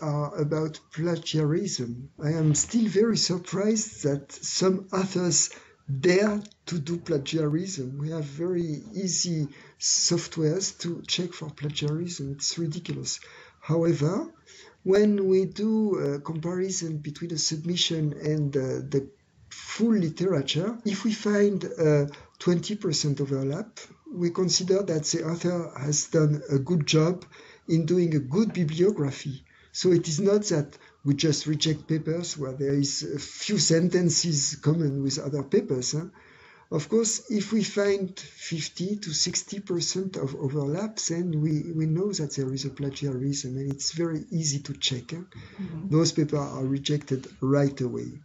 are about plagiarism. I am still very surprised that some authors dare to do plagiarism. We have very easy softwares to check for plagiarism. It's ridiculous. However, when we do a comparison between a submission and the full literature, if we find 20% overlap, we consider that the author has done a good job in doing a good bibliography. So it is not that we just reject papers where there is a few sentences common with other papers. Of course, if we find 50 to 60% of overlap, then we know that there is a plagiarism, and it's very easy to check. Those papers are rejected right away.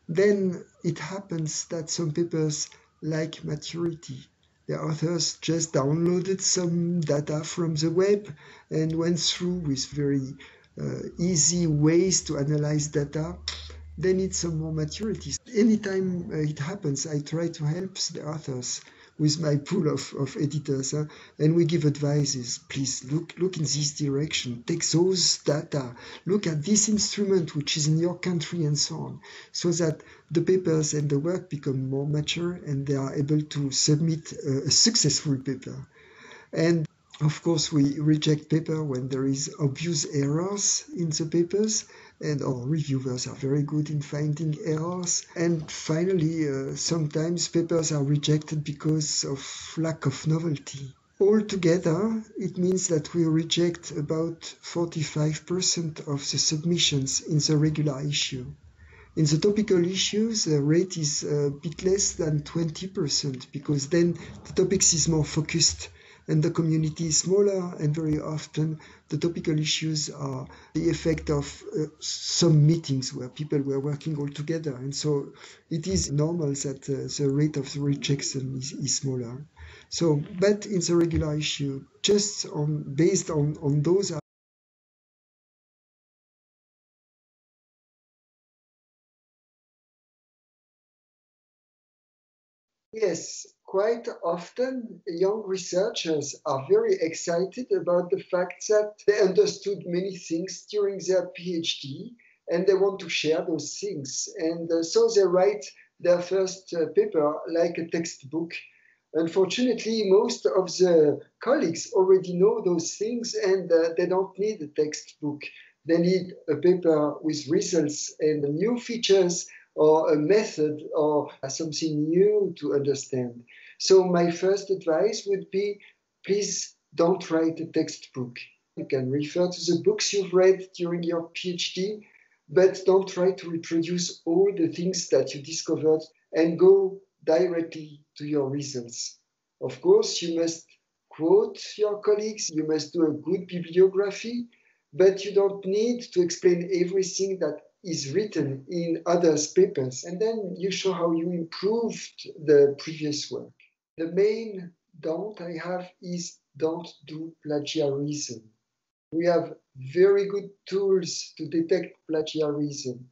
Then it happens that some papers lack maturity. The authors just downloaded some data from the web and went through with very easy ways to analyze data. They need some more maturity. Anytime it happens, I try to help the authors with my pool of editors, and we give advices. Please look in this direction, take those data, look at this instrument which is in your country, and so on, so that the papers and the work become more mature and they are able to submit a successful paper. And of course, we reject paper when there is obvious errors in the papers, and our reviewers are very good in finding errors. And finally, sometimes papers are rejected because of lack of novelty. Altogether, it means that we reject about 45% of the submissions in the regular issue. In the topical issues, the rate is a bit less than 20% because then the topics is more focused and the community is smaller, and very often the topical issues are the effect of some meetings where people were working all together, and so it is normal that the rate of the rejection is smaller. So, but in the regular issue, just based on those. Yes, quite often young researchers are very excited about the fact that they understood many things during their PhD and they want to share those things. And so they write their first paper like a textbook. Unfortunately, most of the colleagues already know those things and they don't need a textbook. They need a paper with results and new features or a method or something new to understand. So my first advice would be, please don't write a textbook. You can refer to the books you've read during your PhD, but don't try to reproduce all the things that you discovered and go directly to your results. Of course, you must quote your colleagues, you must do a good bibliography, but you don't need to explain everything that is written in others' papers, and then you show how you improved the previous work. The main don't I have is don't do plagiarism. We have very good tools to detect plagiarism.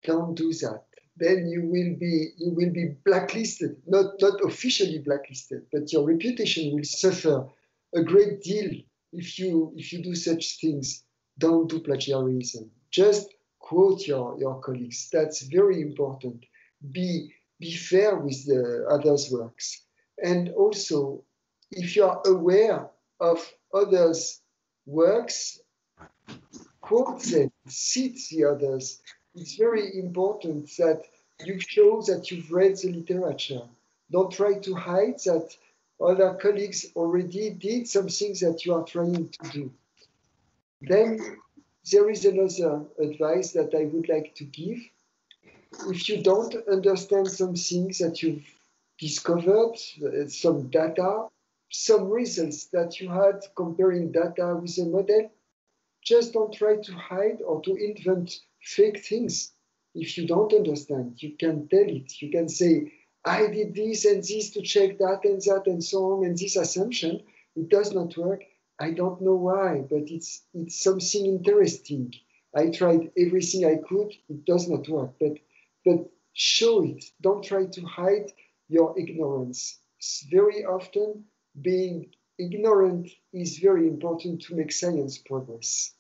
Don't do that. Then you will be blacklisted, not officially blacklisted, but your reputation will suffer a great deal if you do such things. Don't do plagiarism. Just quote your colleagues. That's very important. Be fair with the others' works. And also, if you are aware of others' works, quote them, cite the others. It's very important that you show that you've read the literature. Don't try to hide that other colleagues already did something that you are trying to do. Then there is another advice that I would like to give. If you don't understand some things that you've discovered, some data, some results that you had comparing data with a model, just don't try to hide or to invent fake things. If you don't understand, you can tell it. You can say, I did this and this to check that and so on, and this assumption, it does not work. I don't know why, but it's something interesting. I tried everything I could, it does not work, but show it. Don't try to hide your ignorance. Very often, being ignorant is very important to make science progress.